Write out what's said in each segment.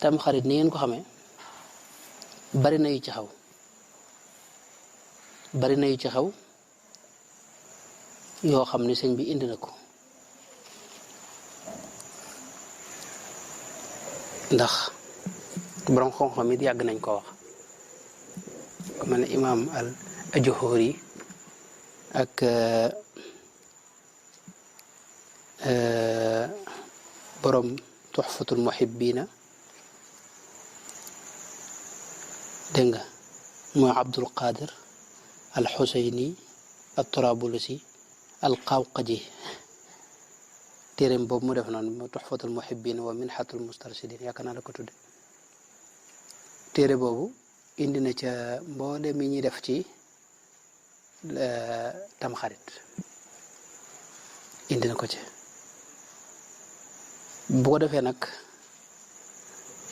tam xarit ni ngeen ko xamee bari na yu ci xaw bari na yu ci xaw yoo xam ne sëñ bi indi na ko ndax borom xam-xam it yàgg nañ ko wax ku mel ne imaam al Ajuhuri ak borom tuxfatul muhibbina dégg nga mooy Abdul Qadir al Xuseyni al Turabulusi al Qawqaji téeréem boobu mu def noonu mu tuxfatul muhibbina wa minxatul mustarsidin yaakaar naa la ko tudde téere boobu indi na ca mboole mi ñuy def ci tamxarit indi na ko ci bu ko defee nag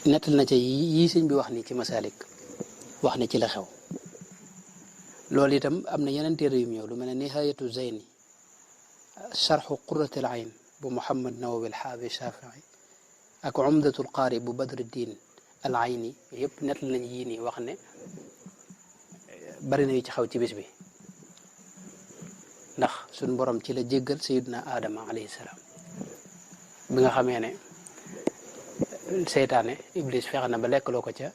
nettal na ca yii sëñ bi wax ni ci masalik wax ne ci la xew loolu itam am na yeneen téere yu ñëw lu mel ne nihayatu zeyni sharxu qurratil ayn bu Muhammad Nawawi al-Xaabi Shafii ak umdatul qaari bu Badruddin al ayni yëpp nettal nañ yii nii wax ne bari na yu ci xew ci bis bi ndax suñ borom ci la jéggal sayidna Adama alayhi salaam bi nga xamee ne seytaane Iblis fexe na ba lekkaloo ko ca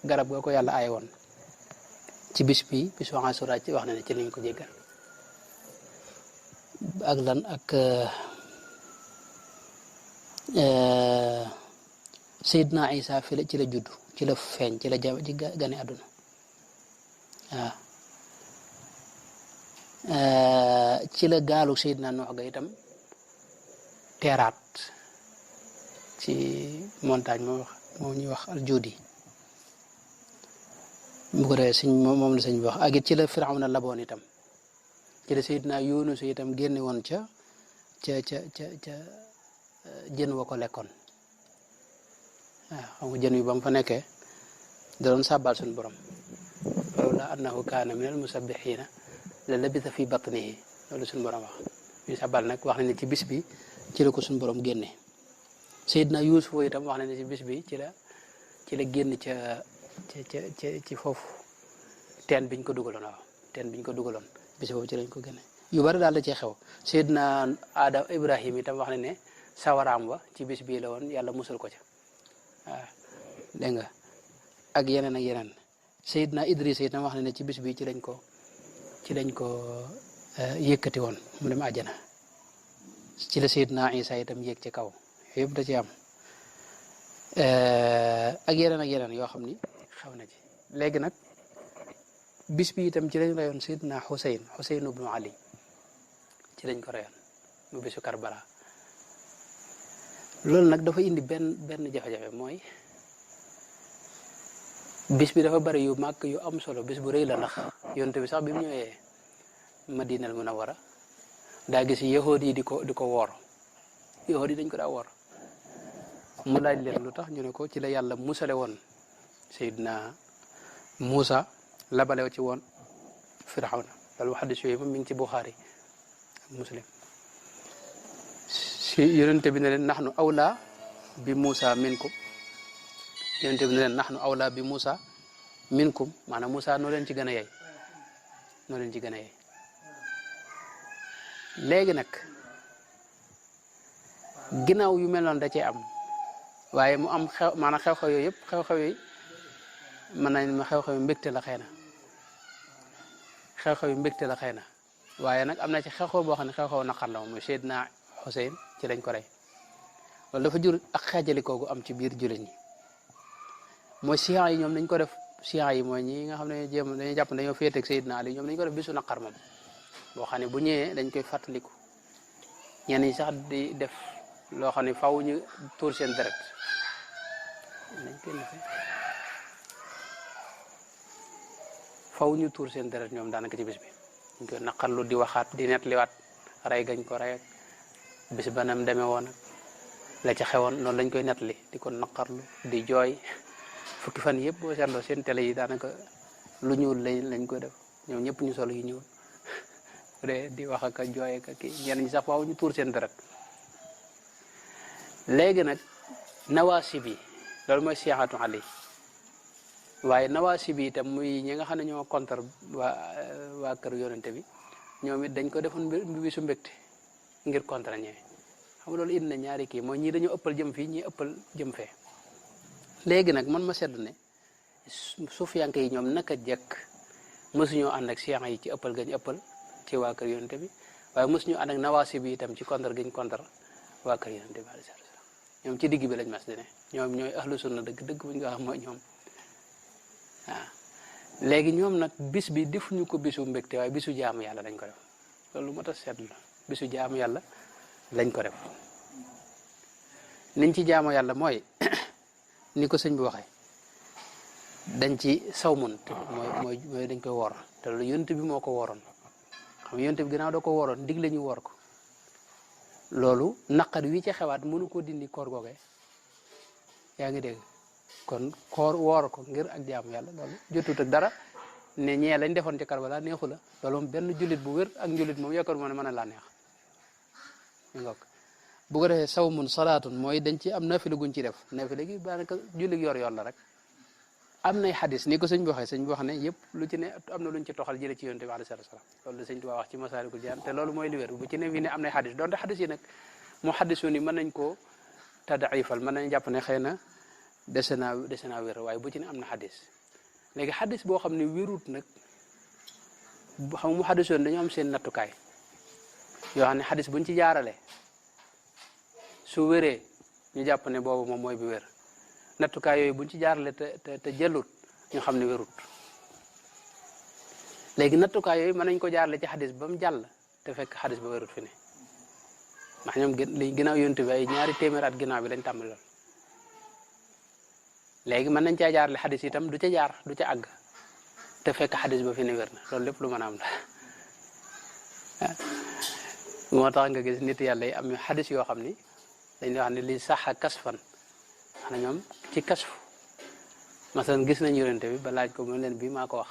garab ga ko yàlla aaye woon ci bis bi bisu Ashura ci wax na ne ci lañ ko jéggal ak lan ak Seydina Isa fi la ci la judd ci la feeñ ci la gane àdduna waaw ci la gaalu Seydina Nuux ga itam teeraat ci montagne moom ñuy wax aljuudi bu ko defee moom la sëñ bi wax ak it ci la Firawna laboon itam ci la Seydina Yunus itam génne woon ca jën wa ko lekkoon waaw xam nga jën wi ba mu fa nekkee da doon sàbbaal suñu borom lawlaa annahu kaana minal musabbihiina la labisa fi batnihi loolu suñu borom wax ñu sàbbaal nag wax na ne ci bis bi ci la ko suñu borom génne Seydina Yuusuf itam wax na ne ci bis bi ci la génn ci foofu teen biñ ko dugaloon waaw teen biñ ko dugaloon bis boobu ci lañ ko génne yu bari daal da cee xew Seydina Adam Ibrahim itam wax na ne sawaraam wa ci bis bii la woon yàlla musal ko ca waaw dégg nga ak yeneen Seydina Idris itam wax na ne ci bis bii ci lañ ko yëkkati woon mu dem àjjana ci la Seydina Isa itam yéeg ci kaw yëpp da ci am ak yeneen yoo xam ni xew na ci léegi nag bis bi itam ci lañ reyoon Seydina Xuseyn ibnu Ali ci lañ ko reyoon mu bisu Karbala loolu nag dafa indi benn jafe-jafe mooy bis bi dafa bari yu màgg yu am solo bis bu rëy la ndax yonent bi sax bi mu ñëwee Madinal Munawwara daa gis yahood yi di ko woor yahood yi dañ ko daa woor mu laaj leen lu tax ñu ne ko ci la yàlla musale woon Seydina Muusa labalew ci woon Firawna loolu xadis yooyu moom mi ngi ci Buxaari ak Muslim si yonente bi ne leen naxnu awla bi Muusa minkum yonente bi ne leen naxnu awla bi Muusa minkum maanaam Muusa noo leen ci gën a yey léegi nag ginnaaw yu mel noonu da cee am waaye mu am maanaam xew-xew yooyu yëpp xew-xew yi mën nañ ma xew-xew yu mbégte la xëy na xew-xew yu mbégte la xëy na waaye nag am na ci xew-xew boo xam ne xew-xew naqar la moom mooy Seydina Xuseyn ci lañ ko rey loolu dafa jur ak xeejalikoo gu am ci biir jullit ñi mooy siyaa yi ñoom dañ ko def siyaa yi mooy ñi nga xam ne dañuy jàpp dañoo féeteeg Seydina Ali ñoom dañ ko def bisu naqar moom boo xam ne bu ñëwee dañ koy fàttaliku ñenn ñi sax di def loo xam ne faaw ñu tuur seen deret dañ koy defee faaw ñu tuur seen deret ñoom daanaka ci bis bi dañ koy naqarlu di waxaat di nettaliwaat rey gañ ko rey ak bis banam demee woon ak la ca xewoon noonu lañ koy nettali di ko naqarlu di jooy fukki fan yëpp boo seetloo seen télé yi daanaka lu ñuul lañ koy def ñoom ñëpp ñu solo yu ñuul di wax ak jooy ak kii ñenn ñi sax faaw ñu tuur seen deret léegi nag nawaasi bi loolu mooy siixatu ali waaye nawaasi bi itam muy ñi nga xam ne ñoo contre waa kër yonente bi ñoom it dañ ko defoon bisu mbégte ngir contre ñee xam nga loolu indi na ñaari kii mooy ñii dañoo ëppal jëm fii ñii ëppal jëm fee léegi nag man ma seddu ne sufiyanke yi ñoom naka jekk mësuñoo ànd ak siyan yi ci ëppal gañ ëppal ci waa kër yonente bi waaye mësuñu ànd ak nawaasi bi itam ci contre gañ contre waa kër yonente bi alayhi salaam ñoom ci digg bi lañ mas di ne ñoom ñooy ahlu sunna dëgg dëgg bu ñu wax mooy ñoom waaw léegi ñoom nag bis bi defuñu ko bisu mbégte waaye bisu jaamu yàlla lañ ko def loolu moo tax seetlu la bisu jaamu yàlla lañ ko def niñ ci jaamu yàlla mooy ni ko sëñ bi waxee dañ ci sawmun mooy dañ koy woor te loolu yonent bi moo ko wooroon xam nga yonent bi gannaaw da ko wooroon digle ñu woor ko loolu naqar wi ci xewaat mënu ko dindi koor googee yaa ngi dégg kon koor woor ko ngir ak jaamu yàlla loolu jotut ak dara ne ñee lañ defoon ci Karbala neexu la loolu moom benn jullit bu wér ak njullit moom yaakaar moo ne mën a laa neex bu ko defee sawmun salaatun mooy dañ ci am nafila guñ ci def nafila gi daanaka jullit yor la rek am nay xadis ni ko sëñ bi waxee sëñ bi wax ne yëpp lu ci ne am na luñ ci toxal jële ci yonent bi alayhi salaam loolu la sëñ Tuubaa wax ci Masaalikul Jinaan te loolu mooy li wér bu ci ne wi ne am nay xadis donte xadis yi nag mu xadisu ni mën nañ koo tadaifal mën nañ jàpp ne xëy na dese naa wér waaye bu ci ne am na xadis léegi xadis boo xam ne wérut nag xam mu xadisoon dañoo am seen nattukaay yoo xam ne xadis buñ ci jaarale su wéree ñu jàpp ne boobu moom mooy bi wér nattukaay yooyu buñ ci jaarale te jëlut ñu xam ne wérut léegi nattukaay yooyu mën nañ ko jaarale ci xadis ba mu jàll te fekk xadis ba wérut fi ne ndax ñoom li ginnaaw yonent bi ay ñaari téeméer at ginnaaw bi lañ tàmbali lool léegi mën nañ caa jaarale xadis itam du ca jaar du ca àgg te fekk xadis ba fi ne wér na loolu lépp lu mën a am la moo tax nga gis nit yàlla yi am xadis yoo xam ni dañ wax ne li saxa kasfan xanaa ñoom ci kasfu masalan gis nañ yonente bi ba laaj ko mu leen bii maa ko wax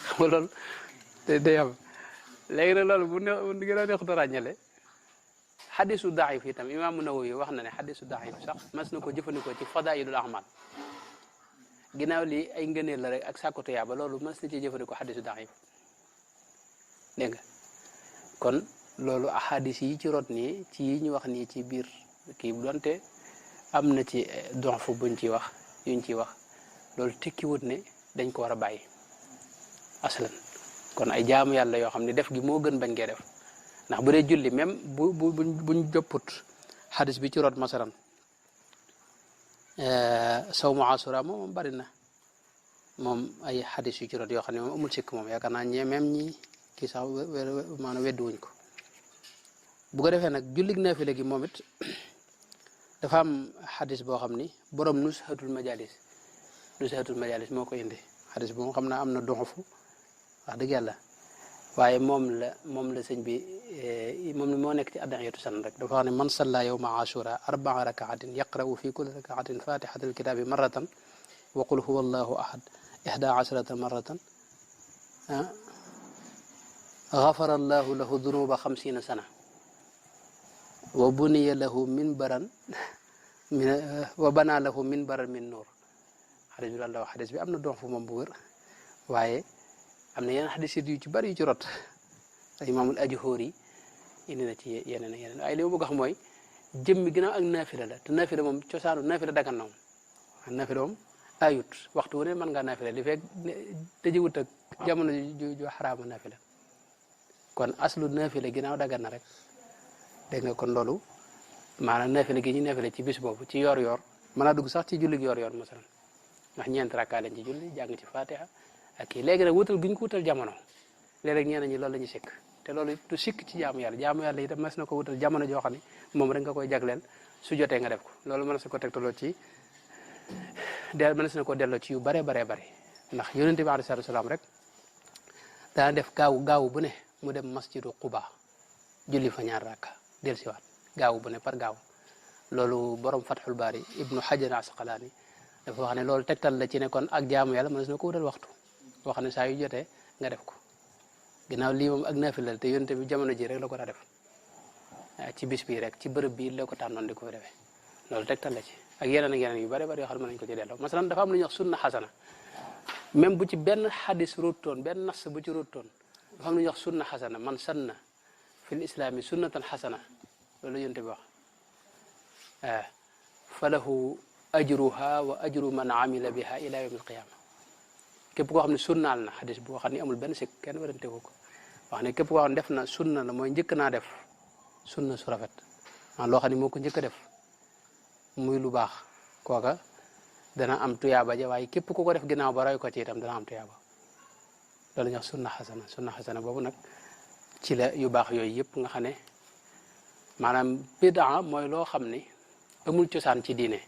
xam nga loolu day am léegi nag loolu bu gën a neexut a ràññale xadisu daif itam imaamu Nawawi wax na ne xadisu daif sax mas na ko jëfandikoo ci fadailul ahmal ginnaaw lii ay ngëneel la rek ak sàkkutu yaaba loolu mas na ci jëfandikoo xadisu daif dégg nga kon loolu ahadis yi ci rot nii ci yi ñu wax nii ci biir kii donte am na ci donfu buñ ci wax yuñ ci wax loolu tekkiwut ne dañ ko war a bàyyi aslan kon ay jaamu yàlla yoo xam ne def gi moo gën bañ ngee def ndax bu dee julli même buñ jopput xadis bi ci rot masalan sawmu asura moom bari na moom ay xadis yu ci rot yoo xam ne moom amul sikk moom yaakaar naa ñee même ñi kii sax maanaam weddi wuñ ko bu ko defee nag jullig naafila gi moom it dafa am xadis boo xam ni borom nushatul majalis moo ko indi xadis bi moom xam naa am na donfu wax dëgg yàlla waaye moom la sëñ bi moom moo nekk ci addaxiyatu san rek dafa wax ne man salla yawma ashura 4 rakaatin yaqra'u fi kulli rakaatin fatihatal kitaabi marratan wa qul huwa allahu ahad 11 marratan غفر الله له ذنوب 50 سنة وبني له منبرا وبنى له منبرا من نور حديث الله حديث بي امنا دون فو موم بو وير واye amna yeneen xadis yu ci bari yu ci rot imaamul Ajhuri indi na ci yeneen ay li ma bëgg a wax mooy jëmmi ginnaaw ak naafila la te naafila moom cosaanu naafila dagan na moom naafila moom ayut waxtu wu ne mën ngaa naafila li fekk tëjiwut ak jamono ju xaraama naafila kon aslu naafila ginnaaw dagan na rek dégg nga kon loolu maanaam naafila gi ñu naafila ci bis boobu ci yor-yor mën naa dugg sax ci julli yor-yor masalan ndax ñeent rakkaa lañ ci julli jàng ci Fatiha ak kii léegi nag wutal gi ñu ko wutal jamono léeg-léeg ñeneen ñi loolu la ñuy sikk te loolu du sikk ci jaamu yàlla itam mas na ko wutal jamono joo xam ne moom rek nga koy jagleel su jotee nga def ko loolu mën na ko tegtaloo ci mën na ko delloo ci yu bare ndax yonente bi alayhi salaam rek dana def gaawu bu ne mu dem masjidu Quba julli fa 2 rakka del siwaat gaawu bu ne par gaaw loolu borom Fathul Bari ibnu Hajar Asqalaani dafa wax ne loolu tegtal la ci ne kon ak jaamu yàlla mën na ko wutal waxtu boo xam ne saa yu jotee nga def ko ginnaaw lii moom ak naafila te yonte bi jamono ji rek la ko daa def ci bis bii rek ci bërëb bii la ko tànnoon di ko defee loolu tegtal la ci ak yeneen yu bare bare yoo xam ne mën nañu ko ci delloo masalan dafa am lu ñuy wax sunna xasana même bu ci benn xadis ruutoon benn nas bu ci ruutoon dafa am lu ñuy wax sunna xasana man sanna fil islaami sunnatan xasana loolu la yonte bi wax falahu ajruha wa ajru man amila biha ila yawm alqiyama képp koo xam ne sunnaal na xadis boo xam ne amul benn sikk kenn warante ko wax ne képp koo xam ne def na sunna la mooy njëkk naa def sunna su rafet man loo xam ne moo ko njëkk a def muy lu baax kooka dana am tuyaaba ja waaye képp ku ko def ginnaaw ba roy ko ci itam dana am tuyaaba loolu ñu wax sunna xasana boobu nag ci la yu baax yooyu yëpp nga xam ne maanaam bidaa mooy loo xam ne amul cosaan ci diine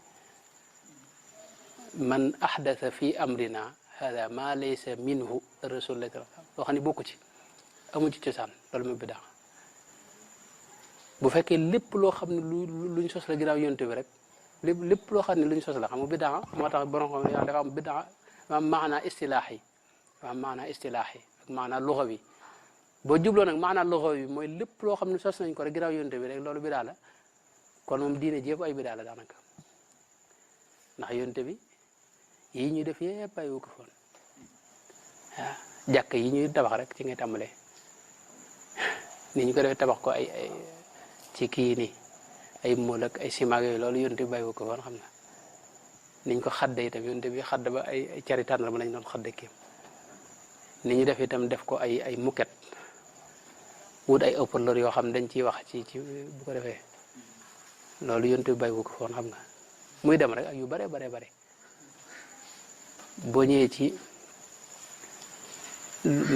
man ahdatha fi amrina hada ma laysa minhu rasulullah loo xam ne bokku ci amul ci cosaan loolu mooy bidaa bu fekkee lépp loo xam ne luñ sos la ginnaaw yonte bi rek lépp loo xam ne luñ sos la xam nga bidaa moo tax borom xam ne dafa am bidaa am maanaa istilaahi am maanaa istilaahi ak maanaa luxawi boo jubloo nag maanaa luxawi mooy lépp loo xam ne sos nañ ko rek ginnaaw yonte bi rek loolu bidaa la kon moom diine jépp ay bidaa la daanaka ndax yonte bi yii ñuy def yëpp ay wu ko foon waaw jàkk yi ñuy tabax rek ci ngay tàmbalee ni ñu ko defee tabax ko ay ci kii nii ay mool ak ay simaag yooyu loolu yonte bi bàyyiwu ko foon xam na niñ ko xadde itam yonte bi xadd ba ay cari tànn ba lañ doon xadde kii ni ñu def itam def ko ay muket wut ay ëppalër yoo xam dañ ciy wax ci bu ko defee loolu yonte bi bàyyiwu ko foon xam nga muy dem rek ak yu bare boo ñëwee ci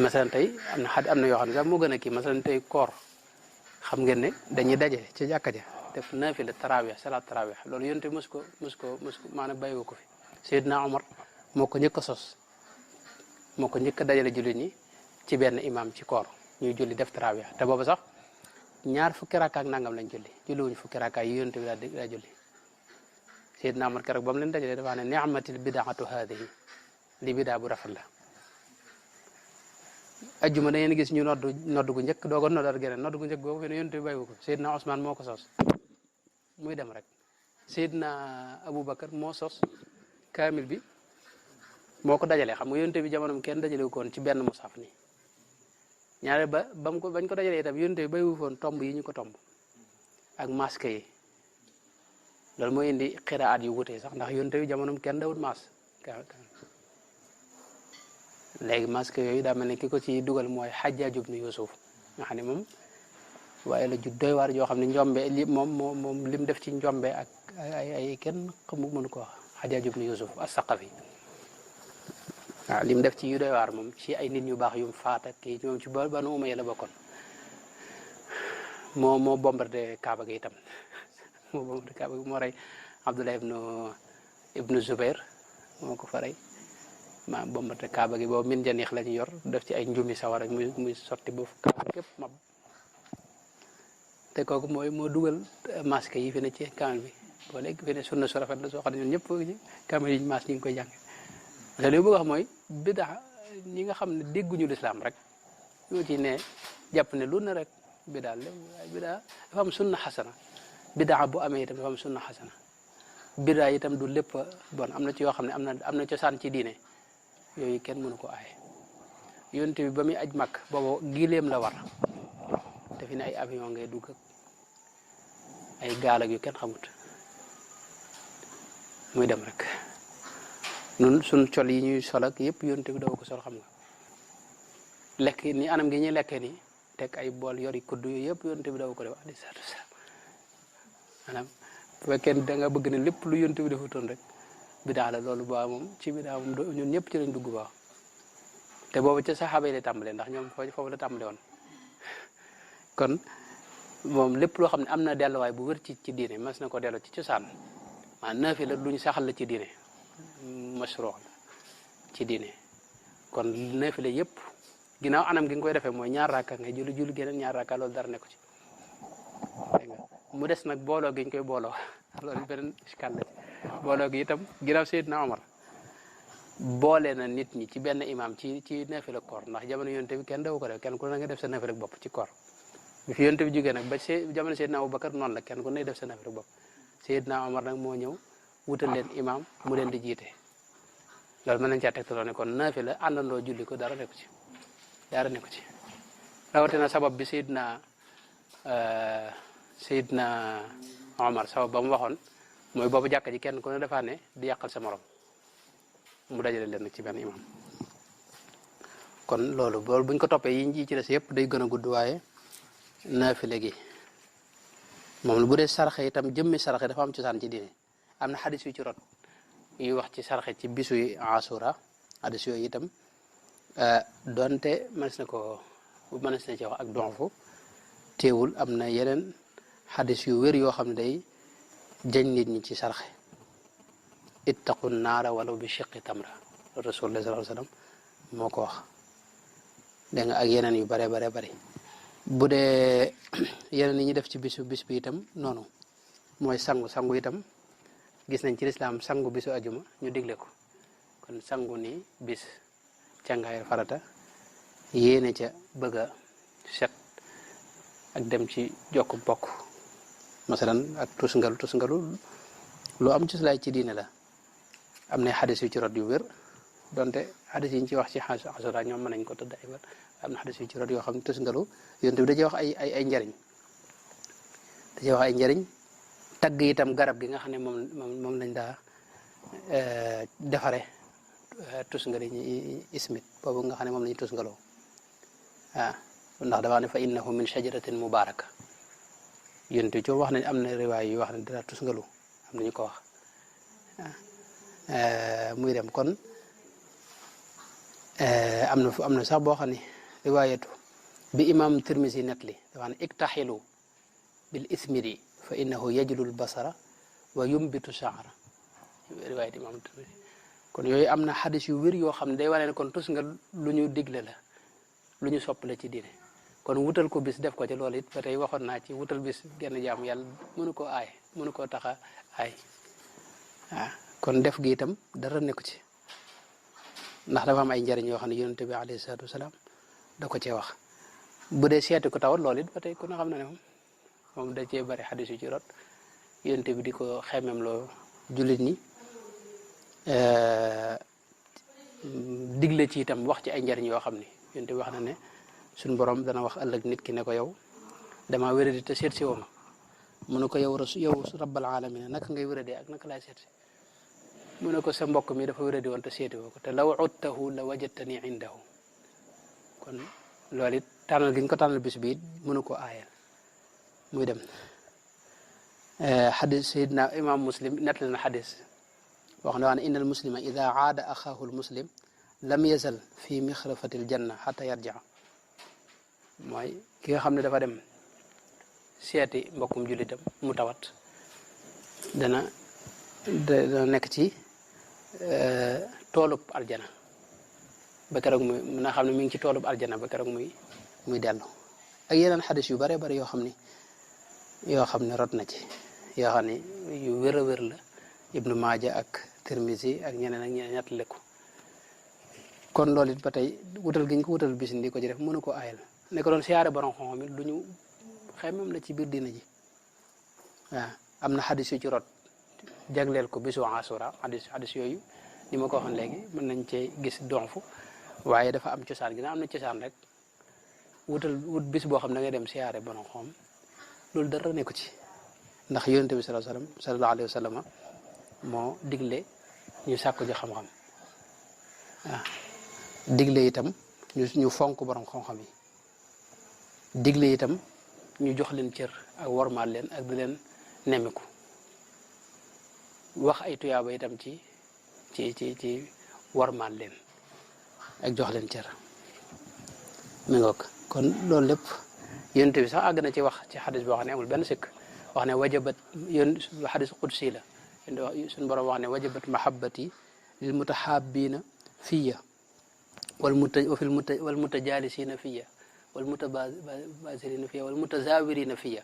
masalan tey am na yoo xam ne sax moo gën a kii masalan tey koor xam ngeen ne dañuy daje ci jàkka ja def naafila tarawih salaat tarawih loolu yonte mos ko maanaam bàyyiwu ko fi Seydina Omar moo ko njëkk a sos moo ko njëkk a dajale jullit ñi ci benn imam ci koor ñuy julli def tarawih te boobu sax ñaar fukki rakka ak nangam lañ julliwuñu fukki rakka yi yonte bi daa julli Seydina Omar keroog ba mu leen dajalee dafa ne ni'matil bidaatu haadihi li bidaa bu rafet la ajjuma da ngeen gis ñu noddu gu njëkk dooga noddal geneen noddu gu njëkk boobu fi ne yonte bi bàyyiwu ko Seydina Ousmane moo ko sos muy dem rek Seydina Aboubacar moo sos kaamil bi moo ko dajalee xam nga yonte bi jamonoom kenn dajale ko woon ci benn musaf nii ñaare bañ ko dajalee itam yonte bi bàyyiwu foon tomb yi ñu ko tomb ak masque yi loolu mooy indi xiraat yu wutee sax ndax yonte bi jamonoom kenn dawut mas léegi masque yooyu daa mel ne ki ko ci dugal mooy Hajjaaj ibnu Yuusuf nga xam ne moom waaye la ju doy waar joo xam ne njombe li moom lim def ci njombe ak ay kenn xamu mënu ko wax Hajjaaj ibnu Yuusuf as-Saqafi waaw lim def ci yu doy waar moom ci ay nit ñu baax yum faat ak kii moom ci Banu Umayya la bokkoon moo bombardé Kaaba gi itam moo bombardé Kaaba gi moo rey Abdullah ibnu Zubair moo ko fa rey ma bombardé Kaaba gi boobu min janiix la ñu yor def ci ay njumi sawar ak muy sotti ba Kaaba képp mab te kooku moo dugal masque yi fi ne ci kaamil bi boo léegi fi ne sunna su rafet la soo xam ne ñun ñëpp kaamil yi mas ñu ngi koy jàng parce que li ma bëgg a wax mooy bidaa ñi nga xam ne dégguñu lislaam rek ñoo ci ne jàpp ne lu ne rek bidaa dafa am sunna xasana bidaa bu amee itam dafa am sunna xasana bidaa itam du lépp bon am na ci yoo xam ne am na cosaan ci diine yooyu kenn mënu ko aaye yonte bi ba muy aj mag boobu gileem la war te fi ne ay avion ngay dugg ay gaal ak yu kenn xamut muy dem rek nun suñ col yi ñuy sol ak yëpp yonte bi daw ko sol xam nga lekk ni anam gi ñuy lekkee ni teg ay bool yori kudd yooyu yëpp yonte bi daw ko def alayhi salaatu wasalaam maanaam bu fekkee da nga bëgg ne lépp lu yonte bi defutoon rek bidaa la loolu ba moom ci bidaa moom ñun ñëpp ci lañ dugg ba te boobu ca saxaaba yi lay tàmbalee ndax ñoom foofu la tàmbale woon kon moom lépp loo xam ne am na delluwaay bu wër ci diine mas na ko delloo ci cosaan maanaam naafi la luñ saxal la ci diine mashruu la ci diine kon naafi la yëpp ginnaaw anam gi nga koy defee mooy ñaar raaka ngay julli geneen ñaar raaka loolu dara nekku ci dégg nga mu des nag booloo gi ñu koy booloo loolu beneen iskal la ci booloo gi itam ginnaaw Seydina Omar boole na nit ñi ci benn imam ci naafila koor ndax jamono yonte bi kenn daw ko def kenn ku ne nga def sa naafila bopp ci koor bi fi yonte bi jógee nag ba jamono Seydina Abubakar noonu la kenn ku ne def sa naafila bopp Seydina Omar nag moo ñëw wutal leen imam mu leen di jiite loolu mën nañ caa tegtaloo ne kon naafila àndandoo julli ko dara nekku ci rawatina sabab bi Seydina Omar sabab ba mu waxoon mooy boobu jàkka ji kenn ku ne dafa ne di yàqal sa morom mu dajale leen nag ci benn imam kon loolu buñ ko toppee yi ci des yëpp day gën a gudd waaye naafile gi moom bu dee sarxe itam jëmmi sarxe dafa am cosaan ci diine am na xadis yu ci rot yuy wax ci sarxe ci bisu asura xadis yooyu itam donte mënees na ci wax ak donfu teewul am na yeneen xadis yu wér yoo xam ne day jañ nit ñi ci sarxe ittaqu naara walaw bi shiqqi tamra rasulullah sallallahu alayhi wasallam moo ko wax dégg nga ak yeneen yu bare bari bu dee yeneen yi ñu def ci bis bi itam noonu mooy sangu itam gis nañ ci lislaam sangu bisu ajuma ñu digle ko kon sangu ni bis càngaayal farata yéene ca bëgg a set ak dem ci jokk bokk masalan ak tusngalu lu am ci lay ci diine la am na xadis yu ci rot yu wér donte xadis yi ñu ci wax ci asura ñoom mën nañ ko tëdd ay wér am na xadis yu ci rot yoo xam ne tusngalu yonent bi da cee wax ay njariñ tagg itam garab gi nga xam ne moom lañ daa defare tusngali ismit boobu nga xam ne moom lañu tusngaloo ndax dafa ne fa innahu min shajaratin mubaraka yonent bi wax nañ am na riwaay yu wax ne dara tusngalu am nañu ko wax muy dem kon am na sax boo xam ne riwaayatu bi imam Tirmisi netli dafa ne iktaxilu bil ismiri fa innahu yajlul basara wa yumbitu sha'ra riwaayat imam Tirmisi kon yooyu am na xadis yu wér yoo xam ne day wane ne kon tus nga lu ñu digle la lu ñu sopp la ci diine kon wutal ko bis def ko ci loolu it ba tey waxoon naa ci wutal bis genn jaamu yàlla mënu koo taxa aay kon def gi itam dara nekku ci ndax dafa am ay njariñ yoo xam ne yonent bi alayhi salaatu wasalaam da ko cee wax bu dee seeti ko tawat loolu it ba tey ku ne xam na ne moom da cee bari xadis yu ci rot yonent bi di ko xemem loo jullit ñi digle ci itam wax ci ay njariñ yoo xam ne yonent bi wax na ne suñ borom dana wax ëllëg nit ki ne ko yow dama wéradi te seet si woo ma mu ne ko yow rabbal alamin naka ngay wéradee ak naka laay seet si mu ne ko sa mbokk mi dafa wéradi woon te seeti woo ko te law udtahu la wajadtani indahu kon loolu it tànnal gi ñu ko tànnal bis bi it mënu ko aayal muy dem xadis sayidna imam muslim nettali na xadis wax na waa ne inna al muslima ida aada axaahu al muslim lam yazal fi mixrafati al janna xata yarjaa mooy ki nga xam ne dafa dem seeti mbokkum jullitam mu tawat dana nekk ci toolub aljana ba keroog muy na xam ne mi ngi ci toolub aljana ba keroog muy dellu ak yeneen xadis yu bare bari yoo xam ne rot na ci yoo xam ne yu wér a wér la ibnu maaja ak tirmisi ak ñeneen ñettale ko kon loolu it ba tey wutal gi ñu ko wutal bis di ko ci def mënu ko aayal ne ko doon siyaare borom xam-xam it lu ñu xemam la ci biir diina ji waaw am na xadis yu ci rot jagleel ko bisu asura xadis yooyu ni ma ko waxoon léegi mën nañ cee gis donfu waaye dafa am cosaan gi na am na cosaan rek wut bis boo xam ne da ngay dem siyaare borom xam loolu dara nekku ci ndax yonent bi sallallahu alayhi wa sallam moo digle ñu sàkku ji xam-xam waaw digle itam ñu fonk borom xam-xam yi digle itam ñu jox leen cër ak wormaal leen ak di leen nemmiku wax ay tuyaaba itam ci wormaal leen ak jox leen cër mi ngoog kon loolu lépp yonent bi sax àgg na ci wax ci xadis boo xam ne amul benn sikk wax ne wajabat xadis qudsi la suñu borom wax ne wajabat mahabbati lil mutahabbina fiya wal mutajalisina fiya wal mutabasirina fiya wal mutazawirina fiya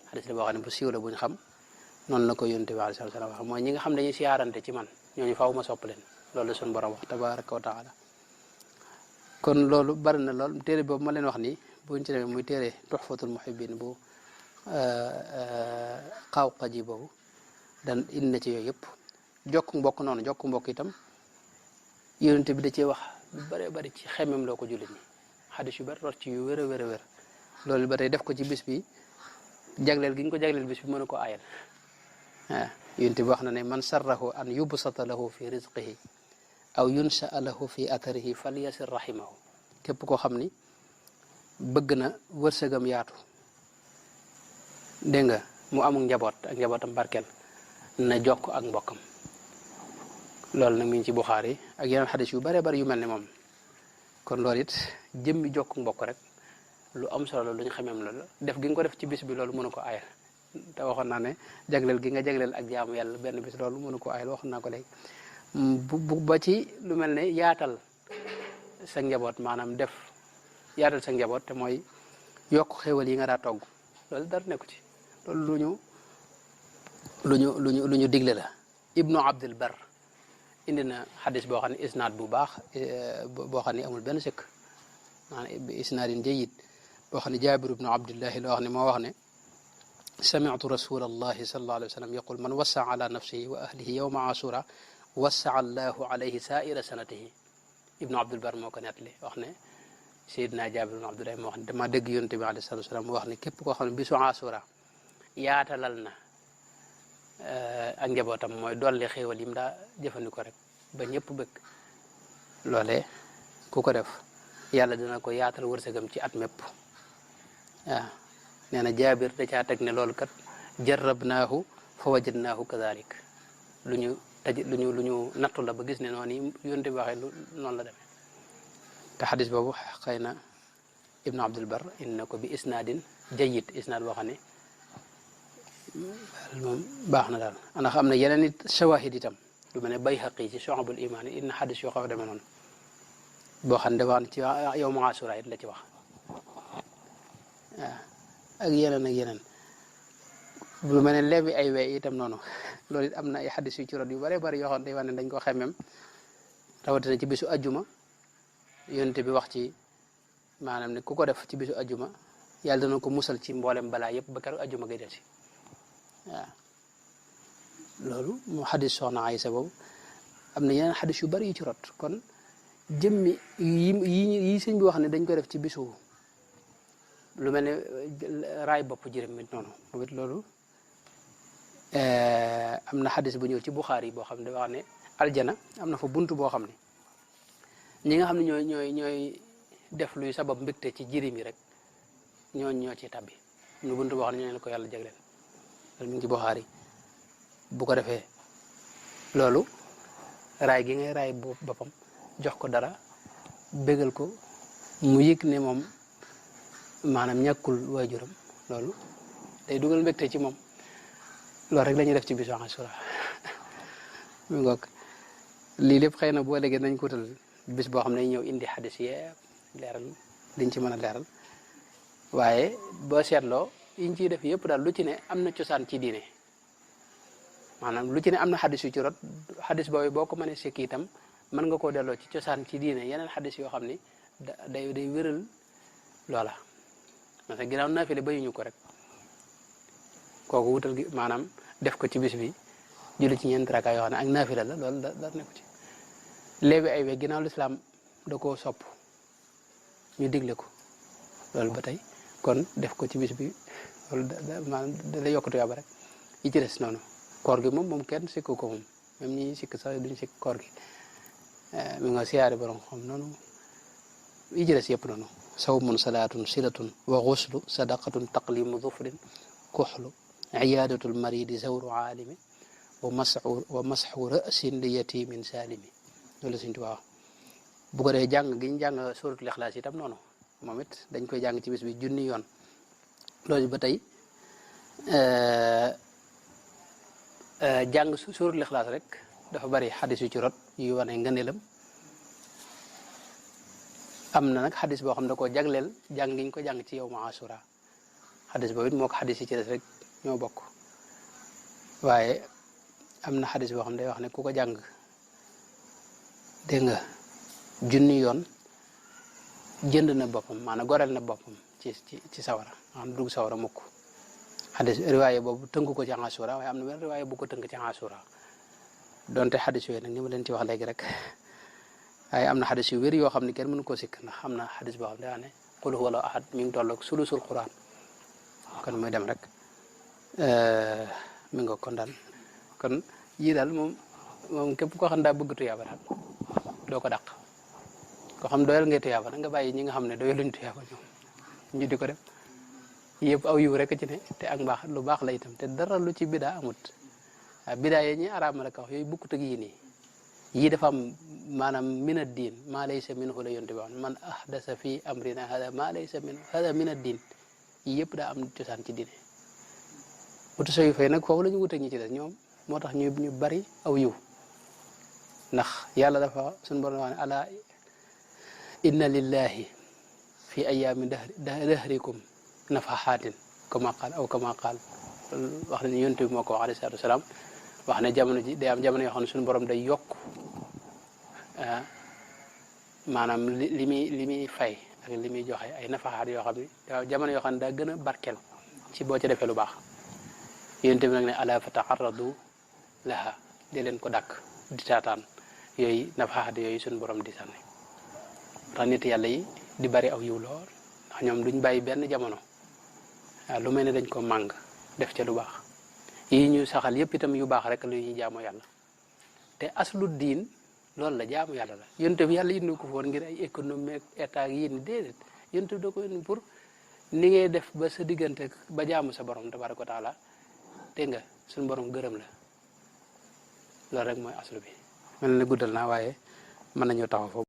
xadis la boo xam ne bu siiw la buñ xam noonu la ko yonent bi alayhi salaam wax mooy ñi nga xam dañuy siyaarante ci man ñooñu faaw ma sopp leen loolu la suñu borom wax tabaraka wa taala kon loolu bari na lool téere boobu ma leen wax nii buñ ci demee muy téere tuxfatul muhibbin bu xawqa ji boobu dan indi na ci yooyu yëpp jokk mbokk noonu jokk mbokk itam yonent bi da cee wax lu bëree bëri ci xemmem loo ko jullit ñi xadis yu bëri rot ci yu wér a wér a wér loolu ba tey def ko ci bis bi jagleel gi ñu ko jagleel bis bi mën a ko aayal waaw yonent bi wax na ne man sarrahu an yubsata lahu fi rizqihi aw yunsaa lahu fi atharihi falyasir rahimahu képp koo xam ni bëgg na wërsëgam yaatu dégg nga mu amul njaboot ak njabootam barkeel na jokk ak mbokkam loolu nag mi ngi ci Buxaari ak yeneen xadis yu bare bari yu mel ne moom kon loolu it jëmmi jokk mbokk rek lu am solo la lu ñu xamem la def gi nga ko def ci bis bi loolu mënu ko aayal te waxoon naa ne jagleel gi nga jagleel ak jaamu yàlla benn bis loolu mënu ko aayal waxoon naa ko léegi bu ba ci lu mel ne yaatal sa njaboot maanaam def yaatal sa njaboot te mooy yokk xéwal yi nga daa togg loolu dara nekku ci loolu lu ñu digle la ibnu abdul bar indi na xadis boo xam ne isnaad bu baax boo xam ne amul benn sëkk maanaam isnaadin jayyid boo xam ne jaabir ibnu abdillahi la wax ne moo wax ne sami'tu rasulallahi sallallahu alayhi wa sallam yaqul man wassa ala nafsihi wa ahlihi yawma asura wassa allahu alayhi saa'ira sanatihi ibnu abdul bar moo ko nettali wax ne Seydina Jaabir ibnu Abdullahi moo wax ne dama dégg yonent bi alayhi salaatu wa salaam mu wax ne képp koo xam ne bisu asura yaatalal na ak njabootam mooy dolli xéewal yi mu daa jëfandikoo rek ba ñëpp bëgg loolee ku ko def yàlla dina ko yaatal wërsëgam ci at mépp waaw nee na Jaabir da caa teg ne loolu kat jarrabnaahu fa wajadnaahu kadalik lu ñu nattu la ba gis ne noonu yi yonent bi waxee noonu la demee te xadis boobu xëy na ibnu abdul bar indi na ko bi isnaadin jayyid isnaad boo xam ne moom baax na daal ndax am na yeneen it shawahid itam lu mel ne Bayhaqi ci Shu'abul Iman it na xadis yoo xaw a demee noonu boo xam ne dafa wax ci yow ma Asura it la ci wax waaw ak yeneen lu mel ne lebi ay wee itam noonu loolu it am na ay xadis yu ci rot yu bare bari yoo xam ne dañ ko xemmem rawatina ci bisu ajjuma yonent bi wax ci maanaam ne ku ko def ci bisu ajjuma yàlla dana ko musal ci mboolem balaa yëpp ba keroog ajjuma ngay del si waaw loolu moo xadis soxna Aysa boobu am na yeneen xadis yu bari yu ci rot kon jëmmi yi sëñ bi wax ne dañ ko def ci bisu lu mel ne raay bopp jërëm mit noonu moom it loolu am na xadis bu ñëw ci Buxaari yi boo xam ne wax ne aljana am na fa bunt boo xam ne ñi nga xam ne ñooy def luy sabab mbégte ci jirim yi rek ñoo ci tabbi ñu bunt boo xam ne ñooñu la ko yàlla jagleel loolu mi ngi ci Buxaari bu ko defee loolu raay gi ngay raay boppam jox ko dara bégal ko mu yëg ne moom maanaam ñàkkul waajuram loolu day dugal mbégte ci moom loolu rek la ñuy def ci bisu Ashura mi ngoog lii lépp xëy na boo léegi nañ ko wutal bis boo xam ne ñëw indi xadis yee leeral liñ ci mën a leeral waaye boo seetloo yiñ ciy def yëpp daal lu ci ne am na cosaan ci diine maanaam lu ci ne am na xadis yu ci rot xadis boobu boo ko mënee sekki itam mën nga koo delloo ci cosaan ci diine yeneen xadis yoo xam ni day wéral loola parce que ginnaaw naafile bayuñu ko rek kooku wutal gi maanaam def ko ci bis bi julli ci ñeent raka yoo xam ne ak naafila la loolu dara nekku ci léegi ay we ginnaaw lislaam da koo sopp ñu digle ko loolu ba tey kon def ko ci bis bi loolu maanaam da lay yokkatu yàlla rek yi ci des noonu koor gi moom kenn sikku ko moom même ñi sikk sax duñ sikk koor gi mi nga siyaare borom xam noonu yi ci des yëpp noonu sawmun salaatun silatun wa xuslu sadaqatun taqlimu dufrin kuxlu iyadatul maridi zawru aalimi wa masxu rasin li yatimin salimi loolu Sëñ Tuubaa bu ko defee jàng gi ñu jàng suratul ixlaas itam noonu moom it dañ koy jàng ci bis bi junni yoon loolu ba tey jàng suratul ixlaas rek dafa bari xadis yu ci rot yu wane ngëneelam am na nag xadis boo xam ne da koo jagleel jàng gi ñu ko jàng ci yow ma Ashura xadis boobu it moo ko xadis yi ci des rek ñoo bokk waaye am na xadis boo xam ne day wax ne ku ko jàng dégg nga junni yoon jënd na boppam maanaam goreel na boppam ci sawara maanaam dugg sawara mukk xadis riwaaye boobu tënku ko ci Ashura waaye am na benn riwaaye bu ko tënk ci Ashura donte xadis yooyu nag ni ma leen ci wax léegi rek waaye am na xadis yu wér yoo xam ne kenn mënu koo sikk ndax am na xadis boo xam ne daa ne qul huwa allahu ahad mi ngi tolloog sulusul quran kon muy dem rek mi nga kon daal kon yii daal moom képp koo xam daa bëgg tuyaaba daal doo ko dàq koo xam doyal ngay tuyaaba nag nga bàyyi ñi nga xam ne doyaluñ tuyaaba ñoom ñu di ko def yëpp aw yiw rek ci ne te ak mbaax lu baax la itam te dara lu ci bidaa amut waaw bidaa yi ñi araam rek wax yooyu bukkut ak yii nii yii dafa am maanaam min ad-diin maa laysa minhu la yonte bi wax man ahdasa fi amrina hada maa laysa minhu hada min ad-diin yii yëpp daa am cosaan ci diine wutu soyu fay nag foofu la ñu wuteeg ñi ci des ñoom moo tax ñu bari aw yiw ndax yàlla dafa suñu borom wax ne ala inna lillahi fi ayaami dahrikum nafaxaatin kama qaal aw kama qaal wax nañu yonte bi moo ko wax alayhi salaatu wasalaam wax ne jamono ji day am jamono yoo xam ne suñu borom day yokk maanaam li muy fay ak li muy joxe ay nafaxaat yoo xam ne jamono yoo xam ne daa gën a barkeel ci boo ci defee lu baax yonte bi nag ne ala fa taarradu laha di leen ko dàkk di taataan yooyu nafaxaat yooyu suñu borom di sànni tax nit yàlla yi di bari aw yiw lool ndax ñoom duñ bàyyi benn jamono waaw lu mel ne dañ ko màng def ca lu baax yi ñu saxal yépp itam yu baax rek lu ñuy jaamu yàlla te aslu diin loolu la jaamu yàlla la yonte bi yàlla indi ko foon ngir ay économie ak état ak yéen déedéet yonte bi da ko indi pour ni ngay def ba sa diggante ba jaamu sa borom tabaraka wa taala te nga suñu borom gërëm la loolu rek mooy aslu bi mel na guddal naa waaye mën nañoo taxaw foofu